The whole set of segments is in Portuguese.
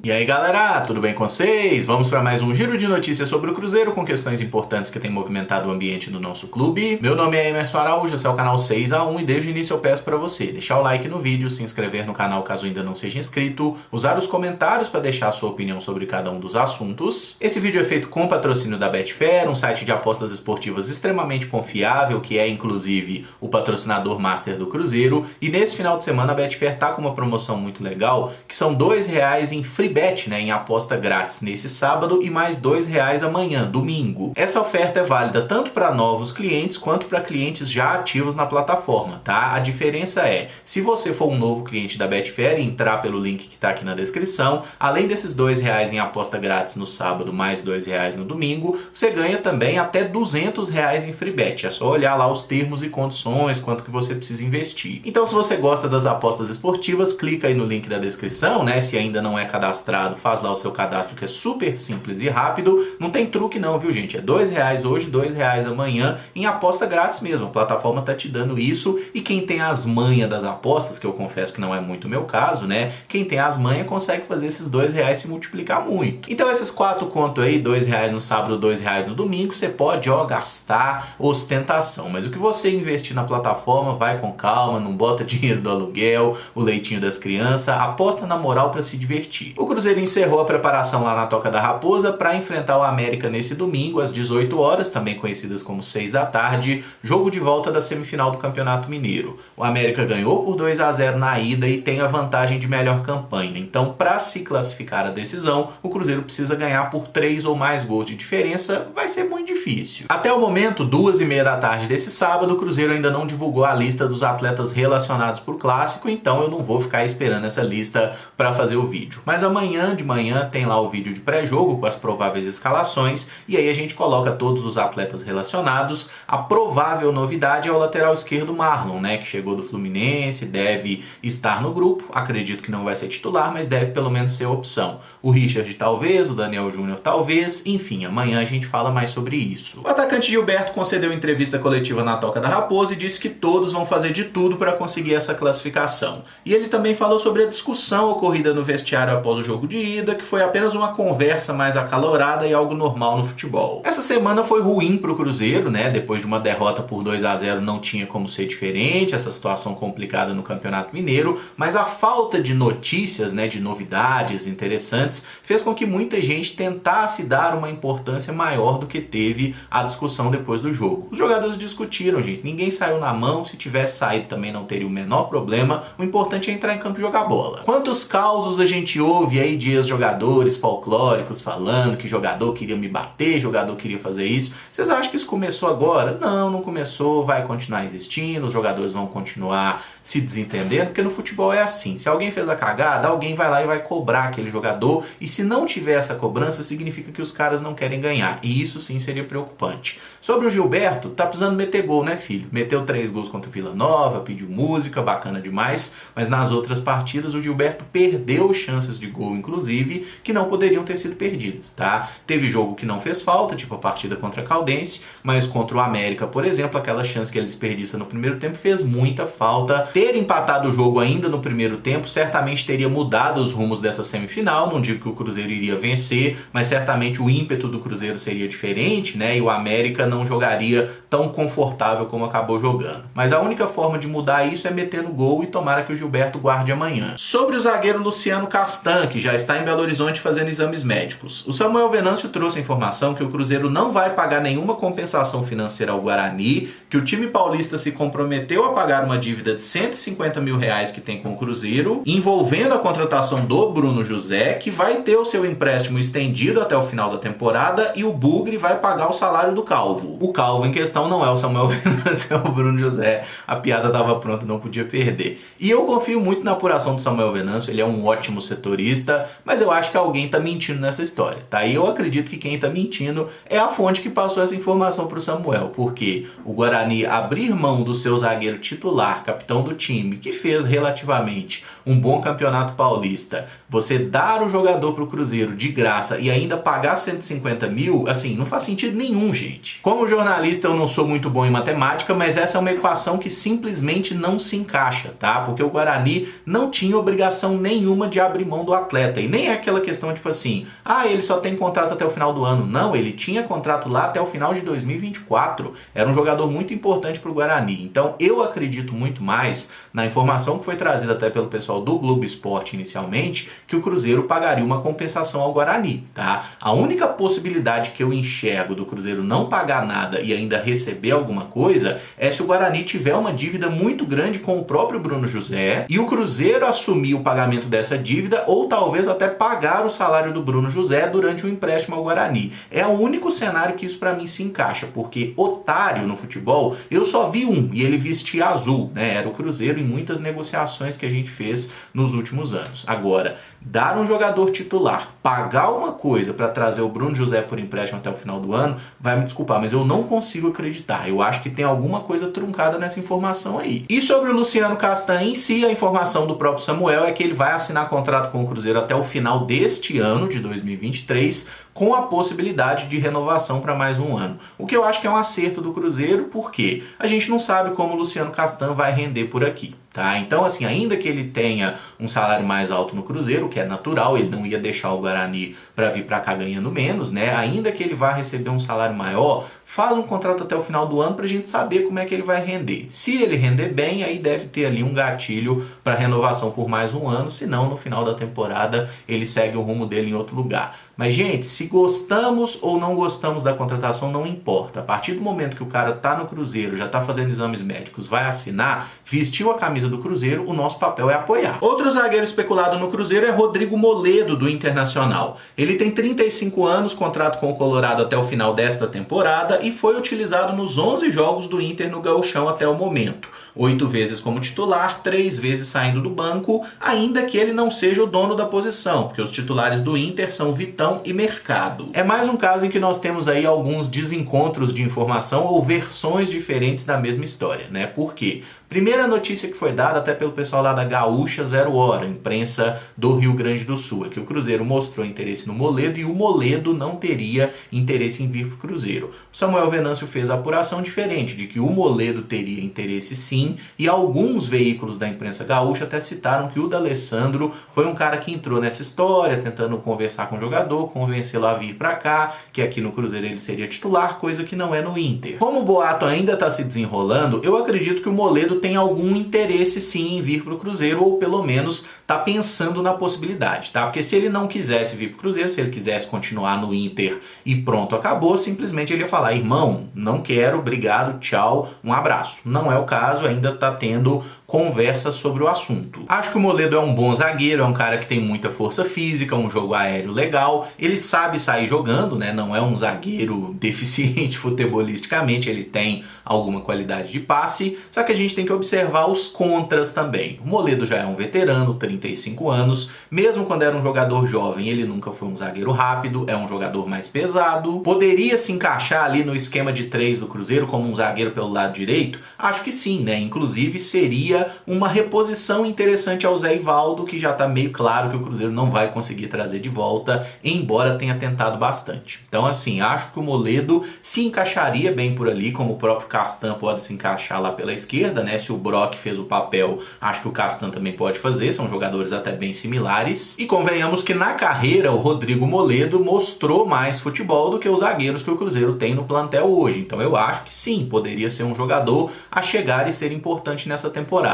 E aí galera, tudo bem com vocês? Vamos para mais um giro de notícias sobre o Cruzeiro com questões importantes que têm movimentado o ambiente do nosso clube. Meu nome é Emerson Araújo, esse é o canal 6x1 e desde o início eu peço para você deixar o like no vídeo, se inscrever no canal caso ainda não seja inscrito, usar os comentários para deixar a sua opinião sobre cada um dos assuntos. Esse vídeo é feito com patrocínio da Betfair, um site de apostas esportivas extremamente confiável, que é inclusive o patrocinador master do Cruzeiro, e nesse final de semana a Betfair tá com uma promoção muito legal, que são R$2 em free bet, em aposta grátis nesse sábado e mais R$2 amanhã, domingo. Essa oferta é válida tanto para novos clientes quanto para clientes já ativos na plataforma, tá? A diferença é, se você for um novo cliente da Betfair e entrar pelo link que está aqui na descrição, além desses R$2 em aposta grátis no sábado, mais R$2 no domingo, você ganha também até R$200 em free bet. É só olhar lá os termos e condições, quanto que você precisa investir. Então, se você gosta das apostas esportivas, clica aí no link da descrição, Se ainda não é cadastrado, faz lá o seu cadastro, que é super simples e rápido. Não tem truque não, viu gente? É R$2 hoje, R$2 amanhã, em aposta grátis mesmo. A plataforma tá te dando isso, e quem tem as manhas das apostas, que eu confesso que não é muito o meu caso, Quem tem as manhas consegue fazer esses R$2 se multiplicar muito. Então esses 4 contos aí, R$2 no sábado, R$2 no domingo, você pode, gastar ostentação. Mas o que você investir na plataforma, vai com calma, não bota dinheiro do aluguel, o leitinho das crianças, aposta na moral para se divertir. O Cruzeiro encerrou a preparação lá na Toca da Raposa para enfrentar o América nesse domingo às 18 horas, também conhecidas como 6 da tarde, jogo de volta da semifinal do Campeonato Mineiro. O América ganhou por 2-0 na ida e tem a vantagem de melhor campanha. Então, para se classificar a decisão, o Cruzeiro precisa ganhar por 3 ou mais gols de diferença, vai ser muito difícil. Até o momento, 2h30 da tarde desse sábado, o Cruzeiro ainda não divulgou a lista dos atletas relacionados por clássico, então eu não vou ficar esperando essa lista para fazer o vídeo. Mas amanhã de manhã tem lá o vídeo de pré-jogo com as prováveis escalações, e aí a gente coloca todos os atletas relacionados. A provável novidade é o lateral esquerdo Marlon, que chegou do Fluminense, deve estar no grupo. Acredito que não vai ser titular, mas deve pelo menos ser opção. O Richard talvez, o Daniel Júnior talvez, enfim, amanhã a gente fala mais sobre isso. O atacante Gilberto concedeu entrevista coletiva na Toca da Raposa e disse que todos vão fazer de tudo para conseguir essa classificação. E ele também falou sobre a discussão ocorrida no vestiário após o jogo de ida, que foi apenas uma conversa mais acalorada e algo normal no futebol. Essa semana foi ruim para o Cruzeiro, depois de uma derrota por 2-0 não tinha como ser diferente, essa situação complicada no Campeonato Mineiro, mas a falta de notícias, de novidades interessantes, fez com que muita gente tentasse dar uma importância maior do que teve a discussão depois do jogo. Os jogadores discutiram, gente, ninguém saiu na mão, se tivesse saído também não teria o menor problema, o importante é entrar em campo e jogar bola. Quantos causos a gente ouve aí de ex-jogadores folclóricos falando que jogador queria me bater, jogador queria fazer isso. Vocês acham que isso começou agora? Não, não começou, vai continuar existindo, os jogadores vão continuar se desentendendo, porque no futebol é assim, se alguém fez a cagada, alguém vai lá e vai cobrar aquele jogador, e se não tiver essa cobrança, significa que os caras não querem ganhar, e isso sim seria preocupante. Sobre o Gilberto, tá precisando meter gol, filho? Meteu 3 gols contra o Vila Nova, pediu música, bacana demais, mas nas outras partidas o Gilberto perdeu chances de gol, inclusive, que não poderiam ter sido perdidas, tá? Teve jogo que não fez falta, tipo a partida contra a Caldense, mas contra o América, por exemplo, aquela chance que ele desperdiça no primeiro tempo fez muita falta. Ter empatado o jogo ainda no primeiro tempo certamente teria mudado os rumos dessa semifinal, não digo que o Cruzeiro iria vencer, mas certamente o ímpeto do Cruzeiro seria diferente, e o América não jogaria tão confortável como acabou jogando. Mas a única forma de mudar isso é metendo gol, e tomara que o Gilberto guarde amanhã. Sobre o zagueiro Luciano Castan, que já está em Belo Horizonte fazendo exames médicos. O Samuel Venâncio trouxe a informação que o Cruzeiro não vai pagar nenhuma compensação financeira ao Guarani, que o time paulista se comprometeu a pagar uma dívida de R$150 mil que tem com o Cruzeiro, envolvendo a contratação do Bruno José, que vai ter o seu empréstimo estendido até o final da temporada, e o Bugre vai pagar o salário do Calvo. O Calvo em questão não é o Samuel Venâncio, é o Bruno José. A piada estava pronta, não podia perder. E eu confio muito na apuração do Samuel Venâncio, ele é um ótimo setorista, mas eu acho que alguém está mentindo nessa história, tá? E eu acredito que quem está mentindo é a fonte que passou essa informação para o Samuel, porque o Guarani abrir mão do seu zagueiro titular, capitão do time, que fez relativamente um bom campeonato paulista, você dar o jogador para o Cruzeiro de graça e ainda pagar 150 mil, assim, não faz sentido nenhum, gente. Como jornalista eu não sou muito bom em matemática, mas essa é uma equação que simplesmente não se encaixa, tá? Porque o Guarani não tinha obrigação nenhuma de abrir mão do atleta. E nem é aquela questão tipo assim, ele só tem contrato até o final do ano. Não, ele tinha contrato lá até o final de 2024. Era um jogador muito importante para o Guarani. Então eu acredito muito mais na informação que foi trazida até pelo pessoal do Globo Esporte inicialmente, que o Cruzeiro pagaria uma compensação ao Guarani, tá? A única possibilidade que eu enxergo do Cruzeiro não pagar nada e ainda receber alguma coisa é se o Guarani tiver uma dívida muito grande com o próprio Bruno José e o Cruzeiro assumir o pagamento dessa dívida ou talvez até pagar o salário do Bruno José durante o empréstimo ao Guarani. É o único cenário que isso pra mim se encaixa, porque otário no futebol eu só vi um e ele vestia azul, né? Era o Cruzeiro em muitas negociações que a gente fez nos últimos anos. Agora, dar um jogador titular, pagar uma coisa para trazer o Bruno José por empréstimo até o final do ano, vai me desculpar, mas eu não consigo acreditar. Eu acho que tem alguma coisa truncada nessa informação aí. E sobre o Luciano Castan em si, a informação do próprio Samuel é que ele vai assinar contrato com o Cruzeiro até o final deste ano, de 2023, com a possibilidade de renovação para mais um ano. O que eu acho que é um acerto do Cruzeiro, porque a gente não sabe como o Luciano Castan vai render por aqui. Tá? Então, assim, ainda que ele tenha um salário mais alto no Cruzeiro, que é natural, ele não ia deixar o Guarani para vir para cá ganhando menos, né? Ainda que ele vá receber um salário maior, faz um contrato até o final do ano para a gente saber como é que ele vai render. Se ele render bem, aí deve ter ali um gatilho para renovação por mais um ano, senão no final da temporada ele segue o rumo dele em outro lugar. Mas, gente, se gostamos ou não gostamos da contratação, não importa. A partir do momento que o cara tá no Cruzeiro, já tá fazendo exames médicos, vai assinar, vestiu a camisa do Cruzeiro, o nosso papel é apoiar. Outro zagueiro especulado no Cruzeiro é Rodrigo Moledo, do Internacional. Ele tem 35 anos, contrato com o Colorado até o final desta temporada e foi utilizado nos 11 jogos do Inter no Gauchão até o momento. 8 vezes como titular, 3 vezes saindo do banco, ainda que ele não seja o dono da posição, porque os titulares do Inter são Vitão e Mercado. É mais um caso em que nós temos aí alguns desencontros de informação ou versões diferentes da mesma história, né? Por quê? Primeira notícia que foi dada até pelo pessoal lá da Gaúcha 0 Hora, imprensa do Rio Grande do Sul, é que o Cruzeiro mostrou interesse no Moledo e o Moledo não teria interesse em vir para o Cruzeiro. O Samuel Venâncio fez a apuração diferente, de que o Moledo teria interesse sim, e alguns veículos da imprensa gaúcha até citaram que o D'Alessandro foi um cara que entrou nessa história, tentando conversar com o jogador, convencê-lo a vir para cá, que aqui no Cruzeiro ele seria titular, coisa que não é no Inter. Como o boato ainda está se desenrolando, eu acredito que o Moledo tem algum interesse sim em vir para o Cruzeiro, ou pelo menos está pensando na possibilidade, tá? Porque se ele não quisesse vir para o Cruzeiro, se ele quisesse continuar no Inter e pronto, acabou, simplesmente ele ia falar, irmão, não quero, obrigado, tchau, um abraço. Não é o caso, ainda está tendo conversa sobre o assunto. Acho que o Moledo é um bom zagueiro, é um cara que tem muita força física, um jogo aéreo legal, ele sabe sair jogando, né? Não é um zagueiro deficiente futebolisticamente, ele tem alguma qualidade de passe, só que a gente tem que observar os contras também. O Moledo já é um veterano, 35 anos, mesmo quando era um jogador jovem, ele nunca foi um zagueiro rápido, é um jogador mais pesado, poderia se encaixar ali no esquema de 3 do Cruzeiro como um zagueiro pelo lado direito? Acho que sim, né? Inclusive seria uma reposição interessante ao Zé Ivaldo, que já está meio claro que o Cruzeiro não vai conseguir trazer de volta, embora tenha tentado bastante. Então, assim, acho que o Moledo se encaixaria bem por ali, como o próprio Castan pode se encaixar lá pela esquerda, né? Se o Brock fez o papel, acho que o Castan também pode fazer, são jogadores até bem similares. E convenhamos que na carreira o Rodrigo Moledo mostrou mais futebol do que os zagueiros que o Cruzeiro tem no plantel hoje. Então eu acho que sim, poderia ser um jogador a chegar e ser importante nessa temporada.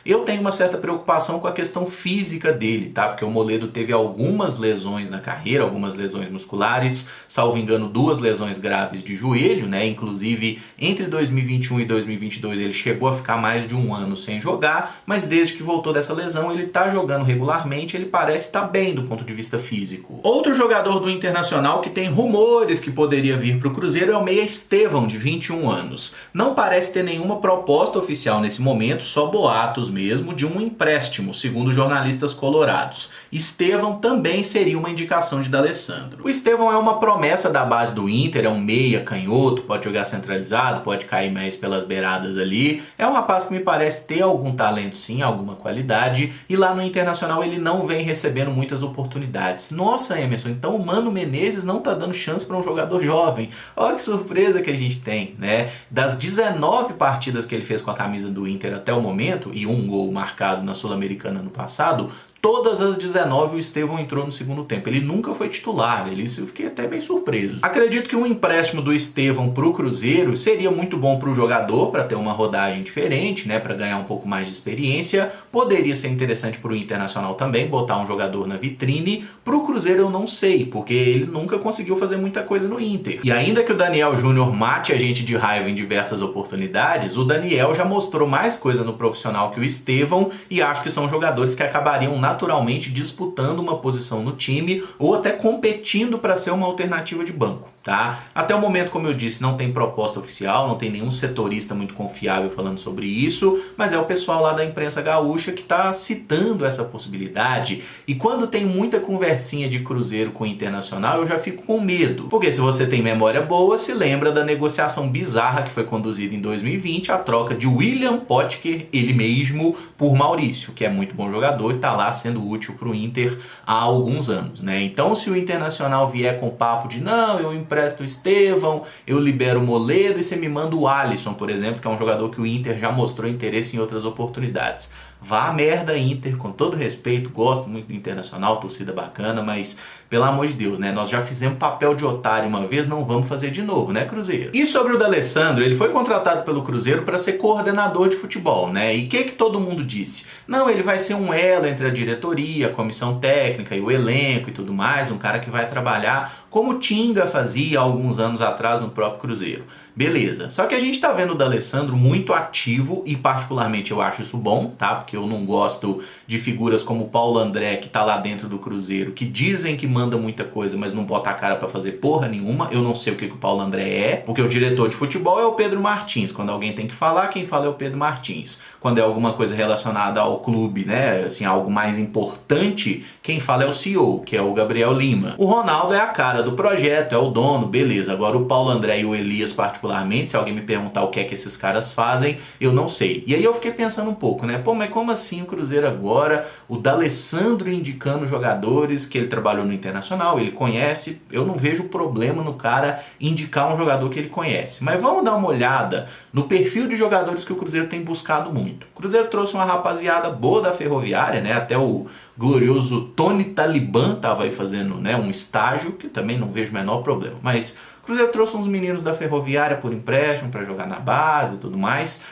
Eu tenho uma certa preocupação com a questão física dele, tá? Porque o Moledo teve algumas lesões na carreira, algumas lesões musculares, salvo engano 2 lesões graves de joelho, né? Inclusive entre 2021 e 2022 ele chegou a ficar mais de um ano sem jogar, mas desde que voltou dessa lesão ele tá jogando regularmente, ele parece estar bem do ponto de vista físico. Outro jogador do Internacional que tem rumores que poderia vir para o Cruzeiro é o meia Estevão, de 21 anos. Não parece ter nenhuma proposta oficial nesse momento, só boatos mesmo de um empréstimo, segundo jornalistas colorados. Estevão também seria uma indicação de D'Alessandro. O Estevão é uma promessa da base do Inter, é um meia canhoto, pode jogar centralizado, pode cair mais pelas beiradas ali. É um rapaz que me parece ter algum talento sim, alguma qualidade, e lá no Internacional ele não vem recebendo muitas oportunidades. Nossa, Emerson, então o Mano Menezes não tá dando chance para um jogador jovem. Olha que surpresa que a gente tem, né? Das 19 partidas que ele fez com a camisa do Inter até o momento, e um gol marcado na Sul-Americana no passado, todas as 19 o Estevão entrou no segundo tempo. Ele nunca foi titular, isso eu fiquei até bem surpreso. Acredito que um empréstimo do Estevão para o Cruzeiro seria muito bom para o jogador, para ter uma rodagem diferente, né, para ganhar um pouco mais de experiência. Poderia ser interessante para o Internacional também, botar um jogador na vitrine. Para o Cruzeiro eu não sei, porque ele nunca conseguiu fazer muita coisa no Inter. E ainda que o Daniel Júnior mate a gente de raiva em diversas oportunidades, o Daniel já mostrou mais coisa no profissional que o Estevão, e acho que são jogadores que acabariam naturalmente disputando uma posição no time ou até competindo para ser uma alternativa de banco. Tá? Até o momento, como eu disse, não tem proposta oficial, não tem nenhum setorista muito confiável falando sobre isso, mas é o pessoal lá da imprensa gaúcha que está citando essa possibilidade. E quando tem muita conversinha de Cruzeiro com o Internacional, eu já fico com medo. Porque se você tem memória boa, se lembra da negociação bizarra que foi conduzida em 2020, a troca de William Potker, ele mesmo, por Maurício, que é muito bom jogador e está lá sendo útil para o Inter há alguns anos, né? Então, se o Internacional vier com o papo de não, eu empresto o Estevão, eu libero o Moledo e você me manda o Alisson, por exemplo, que é um jogador que o Inter já mostrou interesse em outras oportunidades. Vá a merda, Inter, com todo respeito, gosto muito do Internacional, torcida bacana, mas pelo amor de Deus, né? Nós já fizemos papel de otário uma vez, não vamos fazer de novo, né, Cruzeiro? E sobre o D'Alessandro, ele foi contratado pelo Cruzeiro para ser coordenador de futebol, né? E o que todo mundo disse? Não, ele vai ser um elo entre a diretoria, a comissão técnica e o elenco e tudo mais, um cara que vai trabalhar como o Tinga fazia há alguns anos atrás no próprio Cruzeiro. Beleza. Só que a gente tá vendo o D'Alessandro muito ativo e particularmente eu acho isso bom, tá? Porque eu não gosto de figuras como o Paulo André, que tá lá dentro do Cruzeiro, que dizem que manda muita coisa, mas não bota a cara pra fazer porra nenhuma. Eu não sei o que o Paulo André é, porque o diretor de futebol é o Pedro Martins. Quando alguém tem que falar, quem fala é o Pedro Martins. Quando é alguma coisa relacionada ao clube, né, assim, algo mais importante, quem fala é o CEO, que é o Gabriel Lima. O Ronaldo é a cara do projeto, é o dono, beleza. Agora o Paulo André e o Elias particularmente, se alguém me perguntar o que é que esses caras fazem, eu não sei. E aí eu fiquei pensando um pouco, né, pô, mas como assim o Cruzeiro agora, o D'Alessandro indicando jogadores que ele trabalhou no Internacional, ele conhece, eu não vejo problema no cara indicar um jogador que ele conhece. Mas vamos dar uma olhada no perfil de jogadores que o Cruzeiro tem buscado muito. O Cruzeiro trouxe uma rapaziada boa da Ferroviária, né, até o glorioso Tony Talibã estava aí fazendo, né, um estágio, que também não vejo o menor problema, mas o Cruzeiro trouxe uns meninos da Ferroviária por empréstimo para jogar na base e tudo mais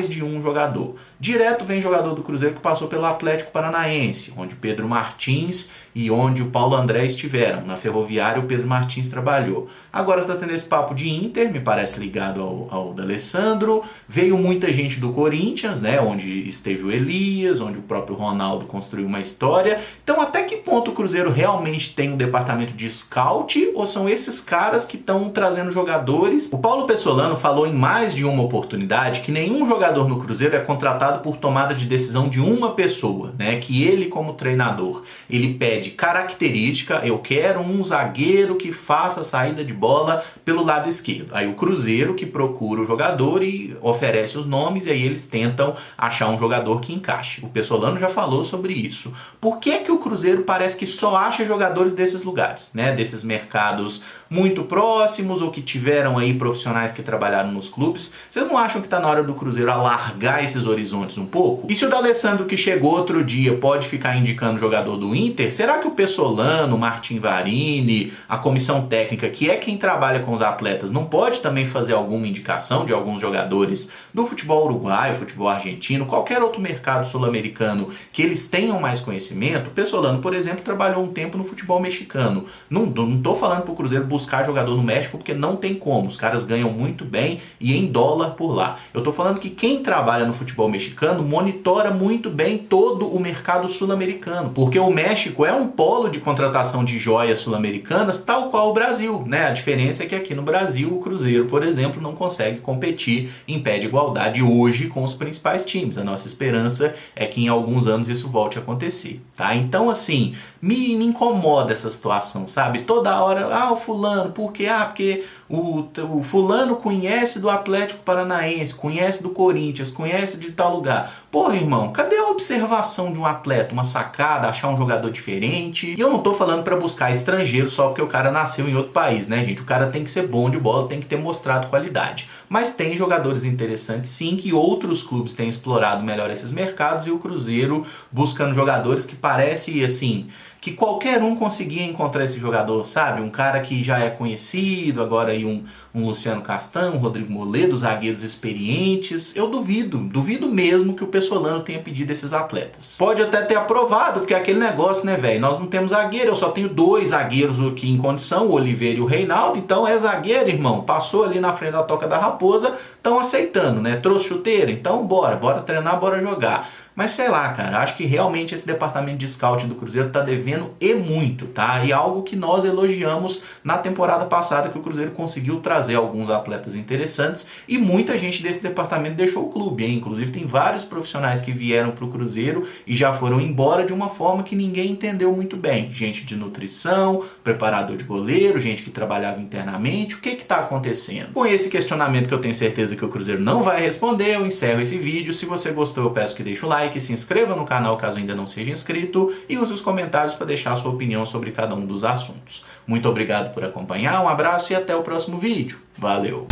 de um jogador. Direto vem jogador do Cruzeiro que passou pelo Atlético Paranaense, onde o Pedro Martins e onde o Paulo André estiveram. Na Ferroviária o Pedro Martins trabalhou. Agora está tendo esse papo de Inter, me parece ligado ao D'Alessandro. Veio muita gente do Corinthians, né, onde esteve o Elias, onde o próprio Ronaldo construiu uma história. Então até que ponto o Cruzeiro realmente tem um departamento de scout ou são esses caras que estão trazendo jogadores? O Paulo Pessolano falou em mais de uma oportunidade que nenhum jogador no Cruzeiro é contratado por tomada de decisão de uma pessoa, né? Que ele, como treinador, ele pede característica, eu quero um zagueiro que faça a saída de bola pelo lado esquerdo. Aí o Cruzeiro que procura o jogador e oferece os nomes e aí eles tentam achar um jogador que encaixe. O Pessolano já falou sobre isso. Por que que o Cruzeiro parece que só acha jogadores desses lugares, né? Desses mercados muito próximos ou que tiveram aí profissionais que trabalharam nos clubes? Vocês não acham que está na hora do Cruzeiro alargar esses horizontes um pouco? E se o D'Alessandro que chegou outro dia pode ficar indicando jogador do Inter, será que o Pessolano, o Martin Varini, a comissão técnica, que é quem trabalha com os atletas, não pode também fazer alguma indicação de alguns jogadores do futebol uruguaio, futebol argentino, qualquer outro mercado sul-americano que eles tenham mais conhecimento? O Pessolano, por exemplo, trabalhou um tempo no futebol mexicano. Não tô falando pro Cruzeiro buscar jogador no México porque não tem como. Os caras ganham muito bem e em dólar por lá. Eu tô falando que quem trabalha no futebol mexicano mexicano monitora muito bem todo o mercado sul-americano, porque o México é um polo de contratação de joias sul-americanas, tal qual o Brasil, né? A diferença é que aqui no Brasil o Cruzeiro, por exemplo, não consegue competir em pé de igualdade hoje com os principais times. A nossa esperança é que em alguns anos isso volte a acontecer, tá? Então, assim, me incomoda essa situação, sabe? Toda hora, o fulano, por quê? Porque o fulano conhece do Atlético Paranaense, conhece do Corinthians, conhece de tal lugar. Pô, irmão, cadê a observação de um atleta? Uma sacada, achar um jogador diferente? E eu não tô falando pra buscar estrangeiro só porque o cara nasceu em outro país, né, gente? O cara tem que ser bom de bola, tem que ter mostrado qualidade. Mas tem jogadores interessantes, sim, que outros clubes têm explorado melhor esses mercados, e o Cruzeiro buscando jogadores que parece, assim, que qualquer um conseguia encontrar esse jogador, sabe? Um cara que já é conhecido, agora aí um Luciano Castan, um Rodrigo Moledo, zagueiros experientes. Eu duvido mesmo que o Pessolano tenha pedido esses atletas. Pode até ter aprovado, porque é aquele negócio, né, velho? Nós não temos zagueiro, eu só tenho 2 zagueiros aqui em condição, o Oliveira e o Reinaldo, então é zagueiro, irmão. Passou ali na frente da Toca da Raposa, estão aceitando, né? Trouxe chuteira, então bora treinar, bora jogar. Mas sei lá, cara, acho que realmente esse departamento de scout do Cruzeiro tá devendo e muito, tá? E algo que nós elogiamos na temporada passada, que o Cruzeiro conseguiu trazer alguns atletas interessantes, e muita gente desse departamento deixou o clube, hein? Inclusive tem vários profissionais que vieram pro Cruzeiro e já foram embora de uma forma que ninguém entendeu muito bem. Gente de nutrição, preparador de goleiro, gente que trabalhava internamente. O que tá acontecendo? Com esse questionamento que eu tenho certeza que o Cruzeiro não vai responder, eu encerro esse vídeo. Se você gostou, eu peço que deixe o like, se inscreva no canal caso ainda não seja inscrito e use os comentários para deixar a sua opinião sobre cada um dos assuntos. Muito obrigado por acompanhar, um abraço e até o próximo vídeo. Valeu!